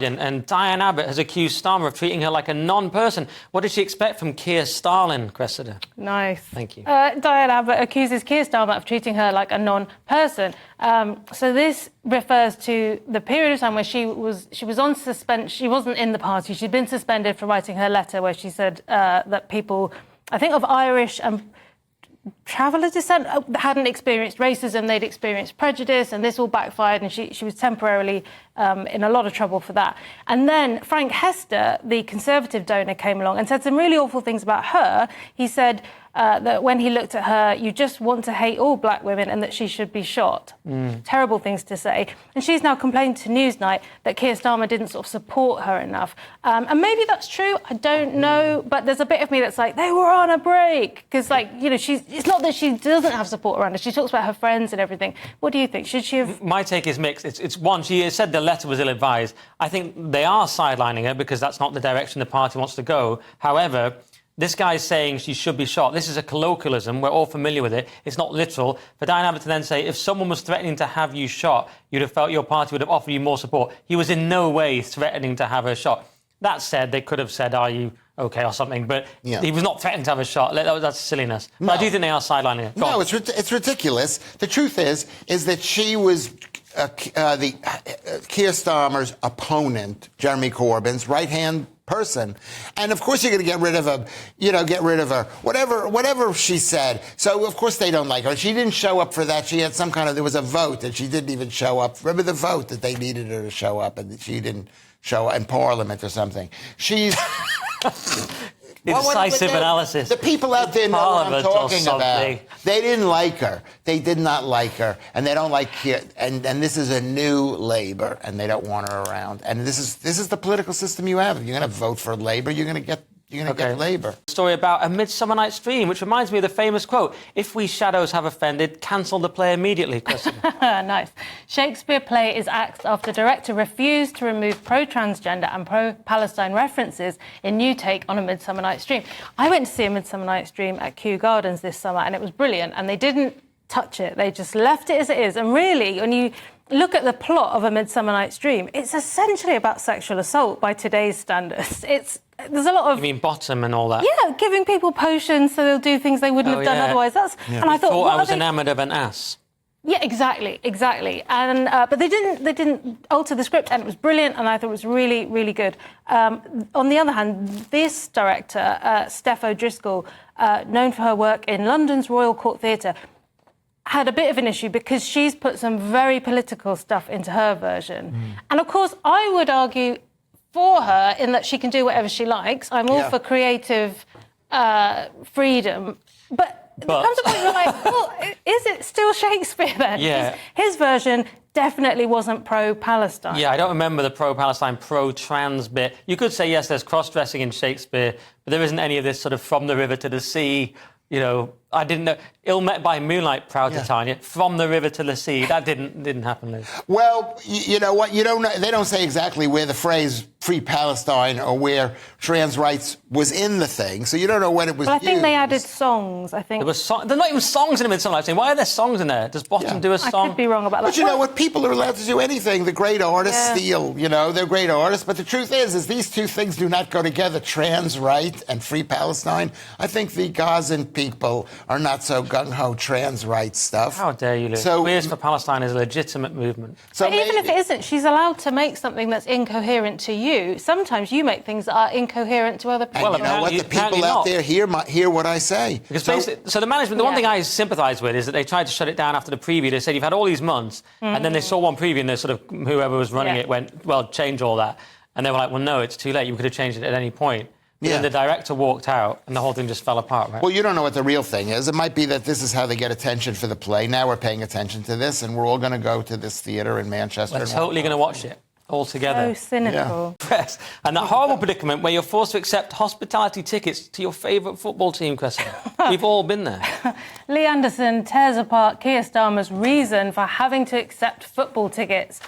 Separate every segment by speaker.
Speaker 1: And Diane Abbott has accused Starmer of treating her like a non-person. What did she expect from Kier Starmer, Cressida?
Speaker 2: Nice.
Speaker 1: Thank you.
Speaker 2: Diane Abbott accuses Kier Starmer of treating her like a non-person. So this refers to the period of time where she was on suspension. She wasn't in the party. She'd been suspended for writing her letter where she said that people, I think of Irish and traveller descent, hadn't experienced racism, they'd experienced prejudice, and this all backfired, and she was temporarily in a lot of trouble for that. And then Frank Hester, the Conservative donor, came along and said some really awful things about her. He said that when he looked at her, you just want to hate all black women and that she should be shot. Terrible things to say. And she's now complained to Newsnight that Kier Starmer didn't sort of support her enough. And maybe that's true, I don't know, but there's a bit of me that's like, they were on a break. Because, like, you know, it's not that she doesn't have support around her. She talks about her friends and everything. What do you think? Should she have...
Speaker 1: My take is mixed. It's one, she has said the letter was ill-advised. I think they are sidelining her because that's not the direction the party wants to go. However, this guy's saying she should be shot. This is a colloquialism. We're all familiar with it. It's not literal. For Diane Abbott to then say, if someone was threatening to have you shot, you'd have felt your party would have offered you more support. He was in no way threatening to have her shot. That said, they could have said, are you OK or something, but he was not threatening to have a shot. That's silliness. No. But I do think they are sidelining her.
Speaker 3: No, it's ridiculous. The truth is that she was Kier Starmer's opponent, Jeremy Corbyn's right-hand person, and of course you're going to get rid of her, whatever she said. So of course they don't like her. She didn't show up for that. She had there was a vote and she didn't even show up. Remember the vote that they needed her to show up and she didn't show up in Parliament or something. She's
Speaker 1: decisive analysis.
Speaker 3: The people out there know what I'm talking about. They didn't like her. They did not like her, and they don't like Kier. And this is a new Labour, and they don't want her around. And this is the political system you have. If you're going to vote for Labour, you're going to get Labour.
Speaker 1: Story about A Midsummer Night's Dream, which reminds me of the famous quote, if we shadows have offended, cancel the play immediately.
Speaker 2: Nice. Shakespeare play is axed after director refused to remove pro-transgender and pro-Palestine references in new take on A Midsummer Night's Dream. I went to see A Midsummer Night's Dream at Kew Gardens this summer, and it was brilliant, and they didn't touch it. They just left it as it is. And really, when you look at the plot of A Midsummer Night's Dream, it's essentially about sexual assault by today's standards. There's a lot of...
Speaker 1: You mean bottom and all that?
Speaker 2: Yeah, giving people potions so they'll do things they wouldn't have done otherwise. And I thought
Speaker 1: I was enamoured of an ass.
Speaker 2: Yeah, exactly. And but they didn't alter the script, and it was brilliant, and I thought it was really, really good. On the other hand, this director, Steph O'Driscoll, known for her work in London's Royal Court Theatre, had a bit of an issue because she's put some very political stuff into her version. And of course, I would argue for her in that she can do whatever she likes. I'm all for creative freedom. But there comes a point where you're like, well, is it still Shakespeare then?
Speaker 1: Yeah.
Speaker 2: His version definitely wasn't pro-Palestine.
Speaker 1: Yeah, I don't remember the pro-Palestine, pro-trans bit. You could say, yes, there's cross-dressing in Shakespeare, but there isn't any of this sort of from the river to the sea. You know, I didn't know. Ill met by moonlight, proud Titania. From the river to the sea. That didn't happen, Liz.
Speaker 3: Well, you know what? You don't know. They don't say exactly where the phrase "Free Palestine" or where trans rights was in the thing, so you don't know when it was.
Speaker 2: But I think they added songs. I think
Speaker 1: there's not even songs in a Midsummer Night's Dream. Why are there songs in there? Does Bottom do a song?
Speaker 2: I could be wrong about that.
Speaker 3: But you know what? People are allowed to do anything. The great artists steal. You know, they're great artists. But the truth is these two things do not go together: trans right and Free Palestine. I think the Gazan people are not so gung-ho trans rights stuff.
Speaker 1: How dare you, Liz?
Speaker 3: So,
Speaker 1: Queers for Palestine is a legitimate movement.
Speaker 2: So but even if it isn't, she's allowed to make something that's incoherent to you. Sometimes you make things that are incoherent to other people.
Speaker 3: And you know what? The people out there hear what I say.
Speaker 1: Because so the management, the one thing I sympathise with is that they tried to shut it down after the preview. They said, you've had all these months, and then they saw one preview and they sort of, whoever was running it went, well, change all that. And they were like, well, no, it's too late. You could have changed it at any point. But then the director walked out and the whole thing just fell apart, right?
Speaker 3: Well, you don't know what the real thing is. It might be that this is how they get attention for the play. Now we're paying attention to this, and we're all going to go to this theatre in Manchester.
Speaker 1: We're totally going to watch it all together.
Speaker 2: So cynical.
Speaker 1: Press. And that horrible predicament where you're forced to accept hospitality tickets to your favourite football team, Cressida. We've all been there.
Speaker 2: Lee Anderson tears apart Kier Starmer's reason for having to accept football tickets.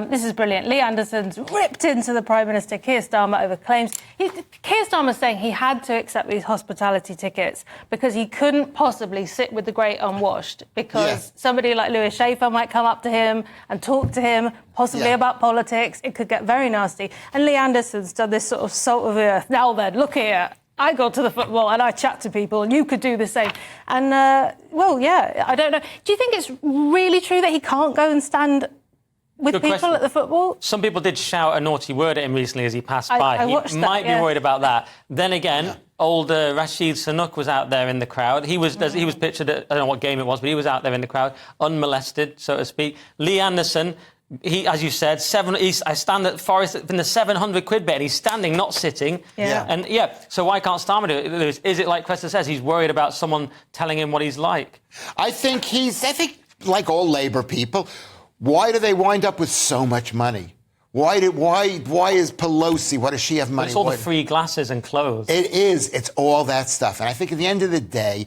Speaker 2: This is brilliant. Lee Anderson's ripped into the Prime Minister Kier Starmer over claims. Kier Starmer's saying he had to accept these hospitality tickets because he couldn't possibly sit with the great unwashed, because somebody like Louis Schaffer might come up to him and talk to him, possibly about politics. It could get very nasty. And Lee Anderson's done this sort of salt of the earth. Now then, look here. I go to the football and I chat to people, and you could do the same. And, I don't know. Do you think it's really true that he can't go and stand with
Speaker 1: Good
Speaker 2: people
Speaker 1: question.
Speaker 2: at the football?
Speaker 1: Some people did shout a naughty word at him recently as he passed by.
Speaker 2: I watched
Speaker 1: he
Speaker 2: that,
Speaker 1: might be worried about that. Then again, old Rashid Sunak was out there in the crowd. He was pictured at, I don't know what game it was, but he was out there in the crowd, unmolested, so to speak. Lee Anderson, he, as you said, I stand at Forest in the 700 quid bet, and he's standing, not sitting. And so why can't Starmer do it, Lewis? Is it like Cressida says, he's worried about someone telling him what he's like?
Speaker 3: I think like all Labour people, why do they wind up with so much money? Why is Pelosi, what does she have money?
Speaker 1: It's all the free glasses and clothes.
Speaker 3: It is. It's all that stuff. And I think at the end of the day,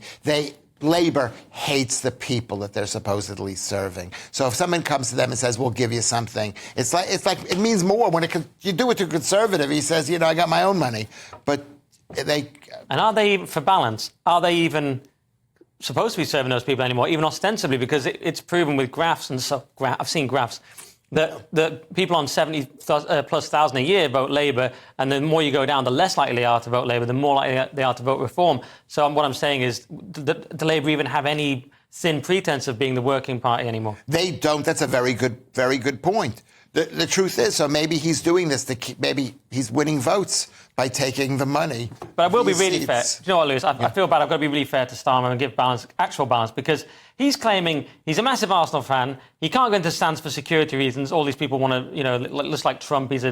Speaker 3: Labour hates the people that they're supposedly serving. So if someone comes to them and says, we'll give you something, it's like it means more. When you do it to a Conservative, he says, I got my own money. But they...
Speaker 1: And are they, for balance, are they even supposed to be serving those people anymore, even ostensibly? Because it's proven with graphs and so I've seen graphs that the people on 70 plus thousand a year vote Labour, and the more you go down, the less likely they are to vote Labour, the more likely they are to vote Reform. So what I'm saying is, do Labour even have any thin pretense of being the working party anymore? They
Speaker 3: don't. That's a very good point. The truth is, so maybe he's doing this maybe he's winning votes by taking the money.
Speaker 1: But I will be really fair. Do you know what, Lewis? I feel bad. I've got to be really fair to Starmer and give actual balance, because he's claiming he's a massive Arsenal fan. He can't go into stands for security reasons. All these people want to, looks like Trump. He's a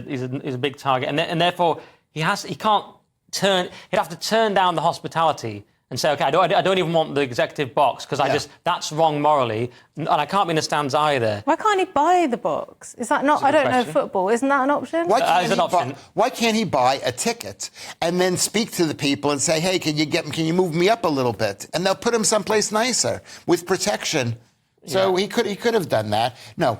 Speaker 1: big target, and therefore he can't turn. He'd have to turn down the hospitality and say, OK, I don't even want the executive box, because that's wrong morally, and I can't be in the stands either.
Speaker 2: Why can't he buy the box? Is that not? I don't know football. Isn't that an option?
Speaker 3: Why can't he buy a ticket and then speak to the people and say, hey, can you move me up a little bit? And they'll put him someplace nicer with protection. So he could have done that. No,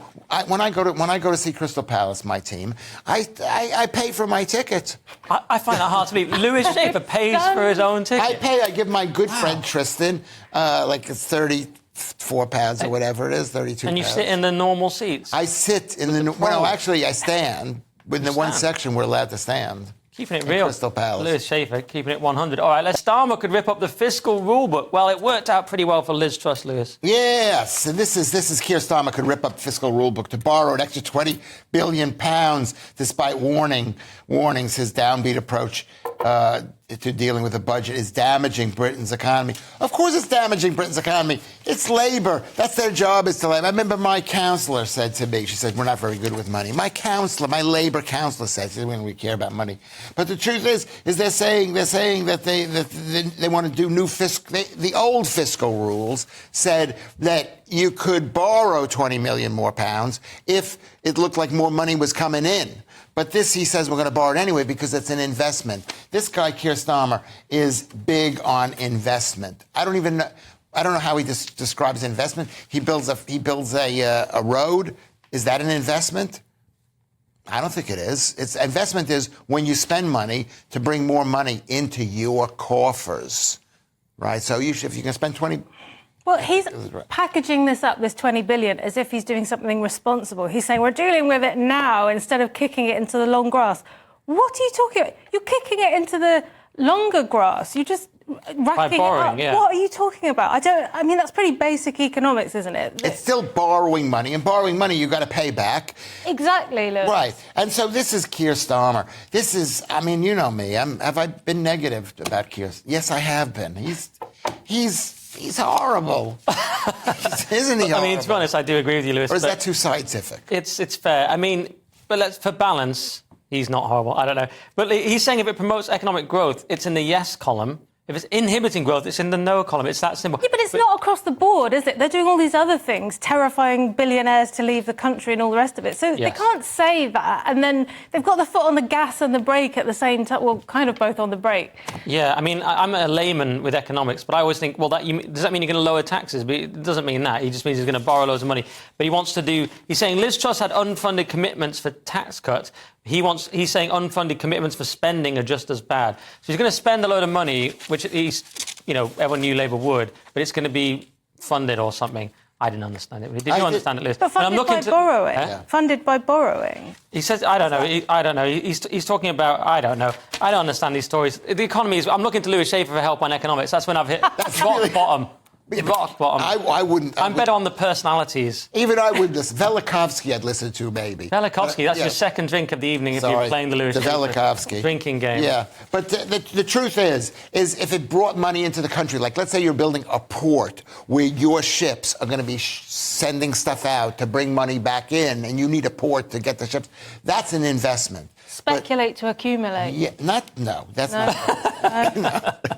Speaker 3: when I go to see Crystal Palace, my team, I pay for my ticket.
Speaker 1: I find that hard to believe. Louis Schaffer pays for his own ticket.
Speaker 3: I give my good friend Tristan like it's £34 or whatever it is, 32.
Speaker 1: And you sit in the normal seats.
Speaker 3: I sit in the actually I stand. In the one section we're allowed to stand.
Speaker 1: Keeping it real.
Speaker 3: Crystal Palace.
Speaker 1: Louis Schaffer, keeping it 100. All right, Starmer could rip up the fiscal rule book. Well, it worked out pretty well for Liz Truss, Lewis.
Speaker 3: Yes, and this is Kier Starmer could rip up the fiscal rule book to borrow an extra £20 billion, despite warnings his downbeat approach to dealing with the budget is damaging Britain's economy. Of course it's damaging Britain's economy. It's Labour. That's their job, is to Labour. I remember my councillor said to me, she said, we're not very good with money. My Labour councillor said, we don't really care about money. But the truth is they're saying that they want to do new the old fiscal rules said that you could borrow 20 million more pounds if it looked like more money was coming in. But this, he says, we're going to borrow it anyway because it's an investment. This guy, Kier Starmer, is big on investment. I don't know how he describes investment. He builds a road. Is that an investment? I don't think it is. Investment is when you spend money to bring more money into your coffers, right? So if you can spend 20.
Speaker 2: Well, he's packaging this up, this 20 billion, as if he's doing something responsible. He's saying we're dealing with it now instead of kicking it into the long grass. What are you talking about? You're kicking it into the longer grass. You're just racking
Speaker 1: borrowing,
Speaker 2: it up. What are you talking about? I mean, that's pretty basic economics, isn't it?
Speaker 3: It's still borrowing money, and borrowing money you've got to pay back.
Speaker 2: Exactly, Lewis.
Speaker 3: Right. And so this is Kier Starmer. This is, I mean, you know me. Have I been negative about Kier? Yes, I have been. He's horrible. Isn't he horrible?
Speaker 1: I mean, to be honest, I do agree with you, Lewis.
Speaker 3: Or is that too scientific?
Speaker 1: It's fair. I mean, but for balance, he's not horrible. I don't know. But he's saying if it promotes economic growth, it's in the yes column. If it's inhibiting growth, it's in the no column. It's that simple.
Speaker 2: Yeah, but it's not across the board, is it? They're doing all these other things, terrifying billionaires to leave the country and all the rest of it. So they can't say that, and then they've got the foot on the gas and the brake at the same time. Well, kind of both on the brake.
Speaker 1: Yeah, I mean, I'm a layman with economics, but I always think, well, does that mean you're going to lower taxes? But it doesn't mean that. He just means he's going to borrow loads of money. But he's saying Liz Truss had unfunded commitments for tax cuts. He's saying unfunded commitments for spending are just as bad. So he's going to spend a load of money, which at least, everyone knew Labour would, but it's going to be funded or something. I didn't understand it. Did you understand it, Liz?
Speaker 2: But funded by borrowing. Funded by borrowing.
Speaker 1: He says, I don't know. He's talking about, I don't know. I don't understand these stories. The economy is... I'm looking to Louis Schaffer for help on economics. That's when I've hit rock bottom. Rock bottom.
Speaker 3: I wouldn't...
Speaker 1: I'm better on the personalities.
Speaker 3: Even I wouldn't. Velikovsky I'd listen to, maybe.
Speaker 1: Velikovsky, that's your second drink of the evening if you're playing the Louis Schaffer
Speaker 3: Velikovsky
Speaker 1: drinking game.
Speaker 3: Yeah, but the truth is if it brought money into the country, like let's say you're building a port where your ships are going to be sending stuff out to bring money back in, and you need a port to get the ships, that's an investment.
Speaker 2: Speculate to accumulate.
Speaker 3: Yeah, that's not. No.